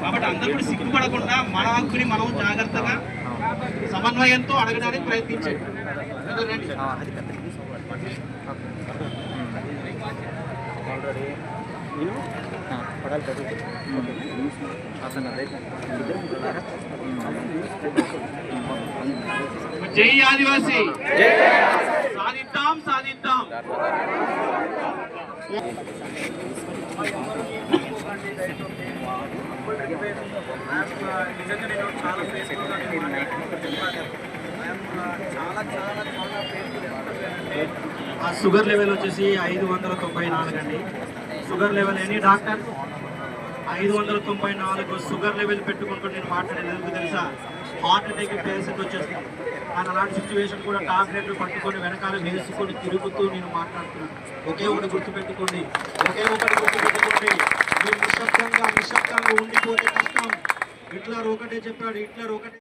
కాబట్టి అందరూ కూడా సిగ్గుపడకుండా మన హక్కుని మనం జాగ్రత్తగా సమన్వయంతో అడగడానికి ప్రయత్నించండి. జై ఆదివాసీ, సాధిద్దాం సాధిద్దాం. షుగర్ లెవెల్ వచ్చేసి 594 అండి. Sugar level any doctor 594 sugar level పెట్టుకుంటూ నేను మాట్లాడేది ఎందుకు తెలుసా? హార్ట్ అటాక్ పేషెంట్ వచ్చేస్తుంది. కానీ అలాంటి సిచ్యువేషన్ కూడా టాబ్లెట్లు పట్టుకొని వెనకాల వేసుకొని తిరుగుతూ నేను మాట్లాడుతున్నాను. ఒకే ఒకటి గుర్తుపెట్టుకోండి, మీరు నిశ్శబ్దంగా ఉండిపోతే కష్టం. హిట్లర్ ఒకటే చెప్పాడు, హిట్లర్ ఒకటే